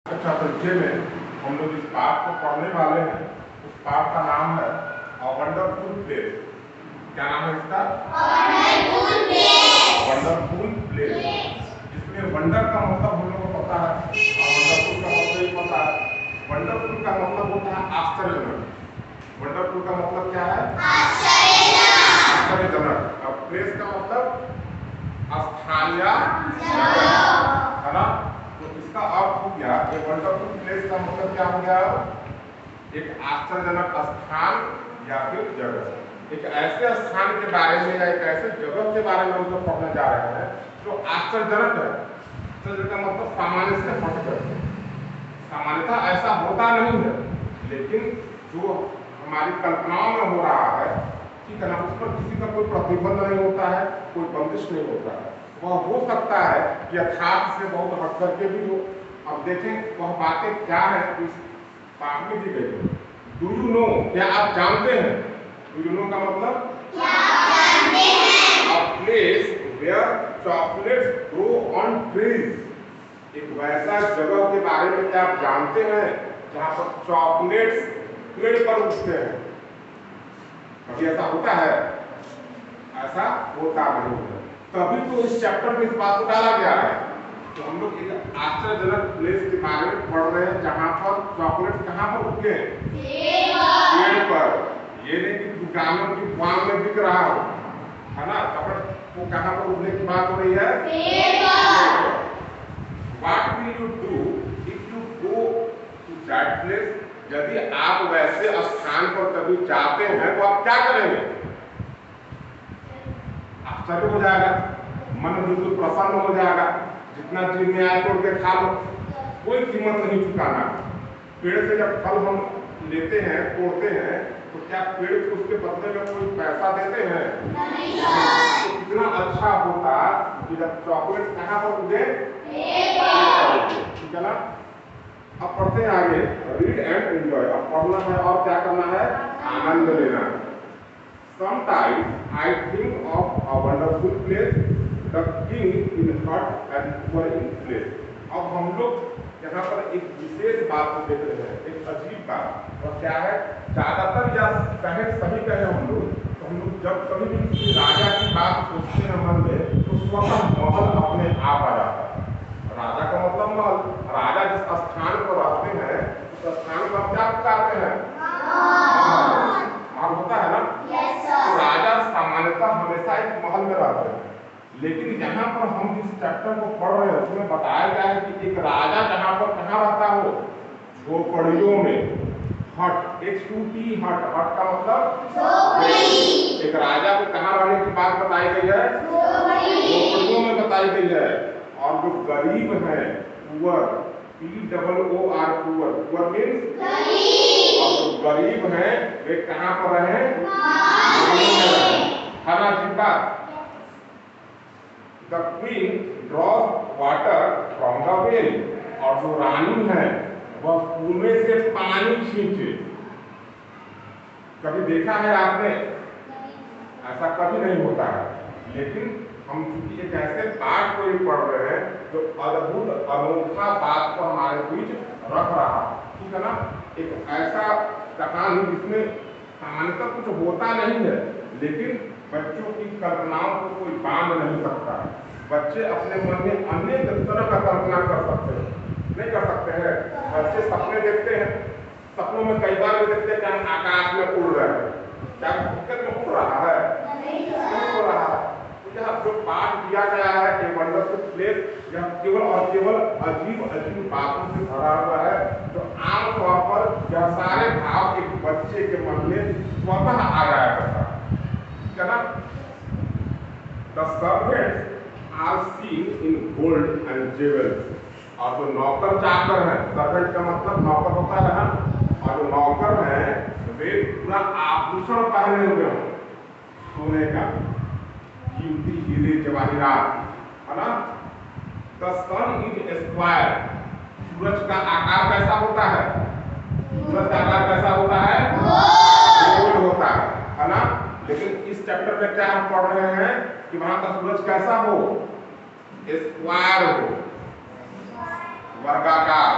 कक्षा परिचय में हम लोग इस पाठ को पढ़ने वाले हैं। उस पाठ का नाम है अ वंडरफुल प्लेस। क्या नाम है इसका? Wonderful place. इसमें वंडर का मतलब हम लोग को पता है और वंडरफुल का मतलब ही पता है। वंडरफुल का मतलब होता है आश्चर्यजनक। वंडरफुल का मतलब क्या है? आश्चर्यजनक। अब प्लेस का मतलब स्थानीय है ना। तो इसका अर्थ हो गया ये वंडरफुल प्लेस का मतलब क्या हो गया? एक आश्चर्यजनक स्थान या फिर जगह। एक ऐसे स्थान के बारे में या एक ऐसे जगह के बारे में हम लोग पढ़ने जा रहे हैं जो आश्चर्यजनक है। आश्चर्य का मतलब सामान्य से हट करके। सामान्यतः ऐसा होता नहीं है, लेकिन जो हमारी कल्पनाओं में हो रहा है, ठीक है ना, उस पर किसी का कोई प्रतिबंध नहीं होता है, कोई बंदिश नहीं होता है। वह हो सकता है कि यथार्थ से बहुत हट करके भी हो। अब देखें वह बातें क्या है इस पाठ में दी गई। डू यू नो, क्या आप जानते हैं? डू यू नो का मतलब a place where chocolates grow on trees. एक वैसा जगह के बारे में क्या आप जानते हैं जहां पर चॉकलेट्स पेड़ पर उगते हैं? कभी ऐसा होता है? ऐसा होता नहीं है। तभी तो इस चैप्टर में इस बात को डाला गया है। तो हम लोग एक आश्चर्यजनक प्लेस के बारे में पढ़ रहे हैं जहां पर चॉकलेट कहां पर उगते हैं? पेड़ पर। ये नहीं कि दुकानों की दुकान में बिक रहा हो, है ना। चॉकलेट वो कहां पर उगने की बात हो रही है? पेड़ पर। What will you do if you go to that place? यदि आप वैसे स्थान पर कभी जाते हैं तो आप क्या करेंगे? आश्चर्य हो जाएगा, मन बिल्कुल प्रसन्न हो जाएगा। जितना चीज में आए तोड़ के खा लो, कोई कीमत नहीं चुकाना। पेड़ से जब फल हम लेते हैं, तोड़ते हैं, तो क्या पेड़ को उसके बदले में कोई पैसा देते हैं? नहीं। तो कितना अच्छा होता कि जब चॉकलेट कहाँ पर उगे? ठीक है ना। अब पढ़ते हैं आगे। Read and enjoy. अब पढ़ना है और क्या करना है? आनंद लेना है। Sometimes I think of a wonderful place, the king in hut and poor in place. अब हम लोग यहाँ पर एक विशेष बात को देख रहे हैं, एक अजीब बात। और क्या है? ज्यादातर या कहे सही कहे हम लोग, तो हम लोग जब कभी भी किसी राजा की बात सोचते हैं मन में, तो स्वतः महल अपने आप आ जाता है। राजा का मतलब महल। राजा जिस स्थान पर रहते हैं उस स्थान पर क्या पुकारते हैं? महल होता है ना। तो राजा सामान्यतः हमेशा एक महल में रहते हैं, लेकिन यहाँ पर हम जिस चैप्टर को पढ़ रहे हैं उसमें बताया गया है कि एक राजा जहाँ पर कहाँ रहता हो? झोपड़ियों में। हट, HUT, हट। हट का मतलब एक राजा को कहाँ रहने की बात बताई गई है? झोपड़ियों में बताई गई है। और जो गरीब है, poor, POOR, poor. Poor means और जो गरीब है वे कहाँ पर रहे? खाना की बात। The queen draws water from the well। और जो रानी है वह कुएं से पानी खींचे। कभी देखा है आपने? ऐसा कभी नहीं होता है, लेकिन हम चूंकि एक ऐसे पाठ को ही पढ़ रहे हैं जो अद्भुत अनोखा बात को हमारे बीच रख रहा है, ठीक है ना। एक ऐसा कहानी जिसमें सामान्यतः कुछ होता नहीं है, लेकिन बच्चों की कल्पनाओं को कोई बांध नहीं सकता। बच्चे अपने मन में अनेक तरह का कल्पना कर सकते हैं, नहीं कर सकते हैं? बच्चे सपने देखते हैं, सपनों में कई बार भी देखते हैं कि हम आकाश में उड़ रहे हैं। क्या हकीकत में उड़ रहा है? नहीं उड़ रहा है। तो यह जो पाठ दिया गया है कि वंडरफुल प्लेस, यह केवल और केवल अजीब अजीब बातों से भरा हुआ है, जो आमतौर पर यह सारे भाव एक बच्चे के मन में स्वतः आ जाया करता है। The servants are seen in gold and jewels। और जो नौकर चाकर है, सर्वेंट का मतलब नौकर होता है ना, और जो नौकर है वे पूरा आभूषण पहने हुए हो, सोने का, कीमती हीरे जवाहरात, है ना। The sun is square। सूरज का आकार कैसा होता है? सूरज का आकार कैसा होता है? गोल होता है ना। लेकिन इस चैप्टर में क्या हम पढ़ रहे हैं कि वहां का सूरज कैसा हो? स्क्वायर हो, वर्गाकार।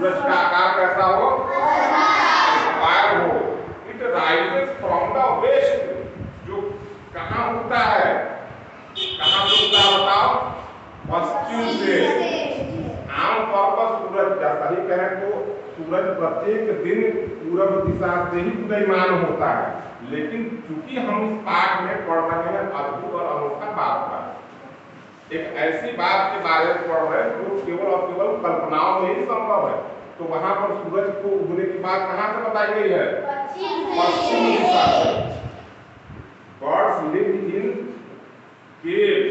सूरज का आकार कैसा हो, स्क्वायर हो। It rises from the west, जो कहाँ उगता है, कहाँ से उगता है बताओ, पश्चिम से। आमतौर पर सूरज, या सही कहें तो सूरज प्रत्येक दिन पूर्व दिशा से ही उदयमान होता है, लेकिन चूंकि हम इस पाठ में पढ़ रहे हैं अद्भुत और अनोखा बात का, एक ऐसी बात के बारे में पढ़ रहे हैं जो केवल और केवल कल्पनाओं में ही संभव है। तो वहां पर सूरज को उगने की बात कहां से बताई गई है, पश्चिम दिशा से। Birds live in caves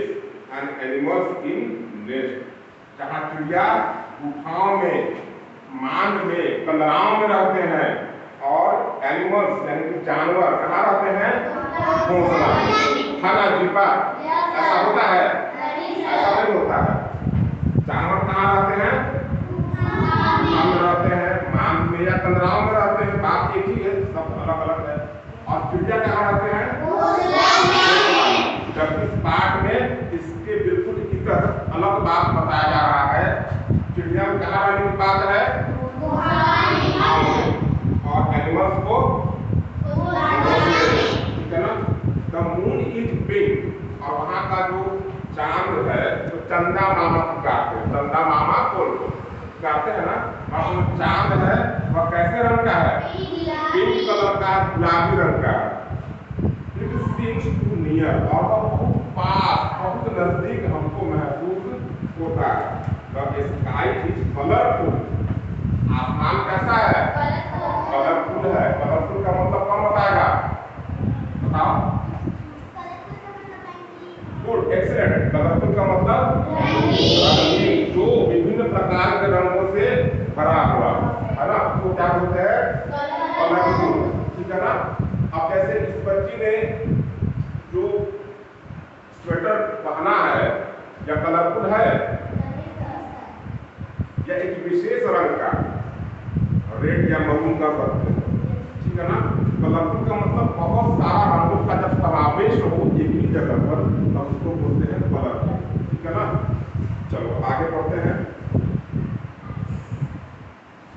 and animals in nest, जहां चिड़िया गुफाओं में, मांड में, कंदराओं में रहते हैं, और एनिमल्स यानी कि जानवर कहाँ रहते हैं, घोंसला, खाना, जीपा। ऐसा होता है, ऐसा नहीं होता है। जानवर कहाँ रहते हैं, गुफा में रहते हैं, मांड में या कंदराओं में रहते हैं, बात एक ही है, सब अलग अलग है। और चिड़िया कहाँ रहते हैं, जब इस पाठ में इसके बिल्कुल इतर अलग बात बताया जा रहा है। चिड़िया में कहाँ रहने की बात है, और एनिमल्स को, ठीक है ना। द मून इज बिग, और वहाँ का जो चांद है तो चंदा मामा गाते हैं, चंदा मामा को गाते हैं ना। और वो चांद है वह कैसे रंग का है, पिंक कलर का, गुलाबी रंग का। इट सीम्स टू नियर, और बहुत पास, बहुत नजदीक हमको महसूस होता है। द स्काई इज कलरफुल, आसमान कैसा है, कलरफुल है। कलरफुल का मतलब कौन बताएगा, बताओ। Good, excellent. कलरफुल का मतलब रंगीन, जो विभिन्न प्रकार के रंगों से भरा हुआ है ना, तो क्या बोलते हैं, कलरफुल, ठीक है ना। अब जैसे इस बच्ची ने जो स्वेटर पहना है, या कलरफुल है, या एक विशेष रंग का, रेड या मरून कर सकते हैं, ठीक है ना। कलरफुल का मतलब बहुत सारा रंगों का जब समावेश हो एक ही जगह पर, तब उसको बोलते हैं कलरफुल, ठीक है ना। चलो आगे बढ़ते हैं।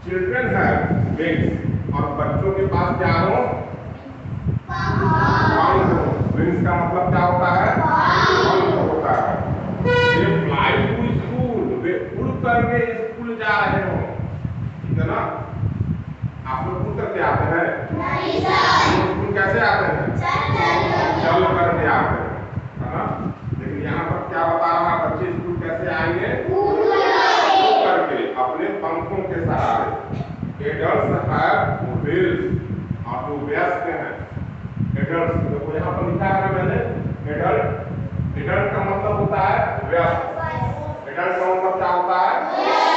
चिल्ड्रन हैव विंग्स, और बच्चों के पास क्या हो, विंग्स का मतलब क्या होता है, पंख होता है। दे फ्लाई टू स्कूल, वे उड़ करके स्कूल जा रहे हो, ठीक है ना। आप लोग उड़ करके आते हैं, स्कूल कैसे आते हैं, चल करके आते हैं, है ना। लेकिन यहाँ पर क्या बता रहा है, बच्चे स्कूल कैसे आएंगे, उड़ करके, अपने पंखों के सहारे। एडल्ट्स हैव व्हील्स, और जो वयस्क हैं, एडल्ट्स, देखो यहाँ पर लिखा है मैंने एडल्ट। एडल्ट का मतलब होता है वयस्क, एडल्ट का मतलब क्या होता है,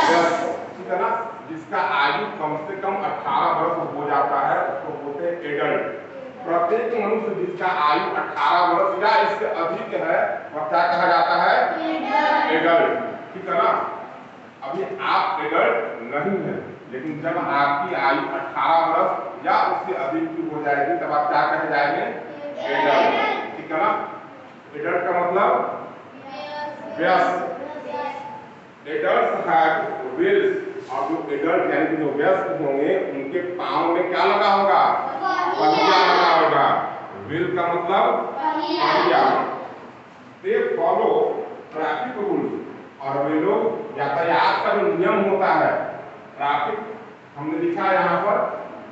वयस्क, ठीक है ना। जिसका आयु कम से कम 18 वर्ष हो जाता है उसको बोलते हैं एडल्ट। प्रत्येक मनुष्य जिसका आयु 18 वर्ष या इससे अधिक है वह क्या कहा जाता है, एडल्ट, ठीक है ना। अभी आप एडल्ट नहीं है, लेकिन जब आपकी आयु 18 वर्ष या उससे अधिक की हो जाएगी तब आप क्या कहे जाएंगे, एडल्ट, ठीक है ना। एडल्ट का मतलब वयस्क। एडल्ट्स हैव व्हील्स, और जो एडल्ट यानी कि जो वयस्क होंगे उनके पांव में क्या लगा होगा, पहिया लगा होगा। व्हील का मतलब पहिया। दे फॉलो ट्रैफिक रूल्स, और वे लोग यातायात का जो नियम होता है, ट्रैफिक हमने लिखा है यहाँ पर,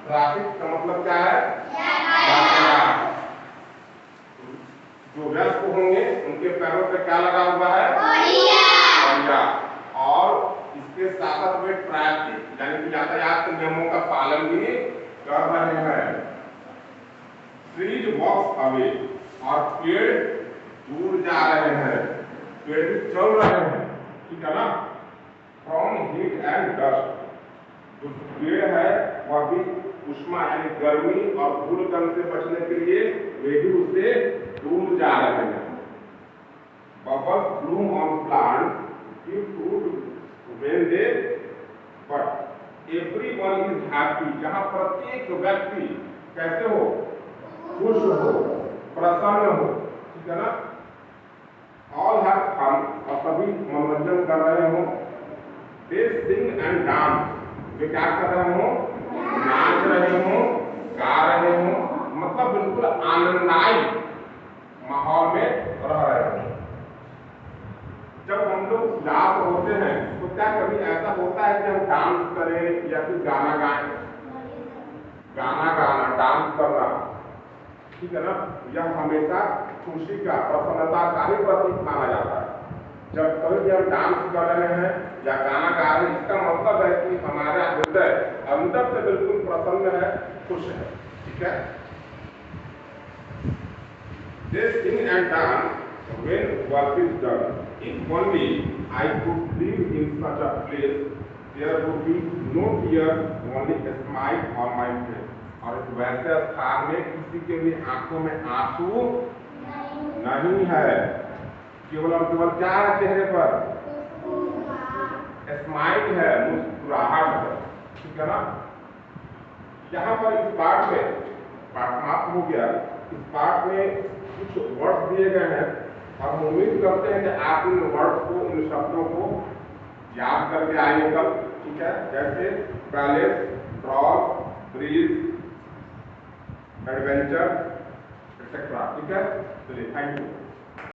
ट्रैफिक का मतलब क्या है, यातायात। जो वयस्क होंगे उनके पैरों पे क्या लगा हुआ है, पहिया, और इसके साथ वे ट्रैफिक यानी कि यातायात के नियमों का पालन भी कर रहे हैं। ट्रीज वॉक्स अवे, और पेड़ दूर जा रहे हैं, पेड़ भी चल रहे हैं, ठीक है ना। फ्रॉम हीट एंड डस्ट, जो पेड़ है वह भी उष्मा यानी गर्मी और धूल कण से बचने के लिए वे भी उससे दूर जा रहे हैं। Bubbles Bloom on plant give fruit when they but everyone is happy, जहां प्रत्येक व्यक्ति कैसे हो, खुश हो, प्रसन्न हो, ठीक है ना। ऑल हैव फन, और सभी मनोरंजन कर रहे हो। दे सिंग एंड डांस, वे क्या कर रहे हो, नाच रहे हो, गा रहे हो, मतलब बिल्कुल आनंददायी माहौल में रह रहे हो। जब हम लोग उदास होते हैं तो क्या कभी ऐसा होता है कि हम डांस करें या फिर गाना गाएं? गाना गाना, डांस करना, ठीक है ना, यह हमेशा खुशी का, प्रसन्नता का ही प्रतीक माना जाता है। जब कभी भी हम डांस कर रहे हैं या गाना गा रहे हैं, इसका मतलब है कि हमारा हृदय अंदर से बिल्कुल प्रसन्न है, खुश है, ठीक है। This sing and dance when work is done. If only I could live in such a place, there would be no tears, only a smile on my face. और वैसे स्थान में किसी के भी आंखों में आंसू नहीं है, केवल और केवल क्या है चेहरे पर, स्माइल है, मुस्कुराहट है, ठीक है ना। यहाँ पर इस पाठ में पाठ समाप्त हो गया। इस पाठ में कुछ वर्ड्स दिए गए हैं और हम उम्मीद करते हैं कि आप इन वर्ड्स को, इन शब्दों को याद करके आएंगे कल, ठीक है। जैसे palace, cross, bridge, adventure, etcetera, ठीक है। चलिए, थैंक यू।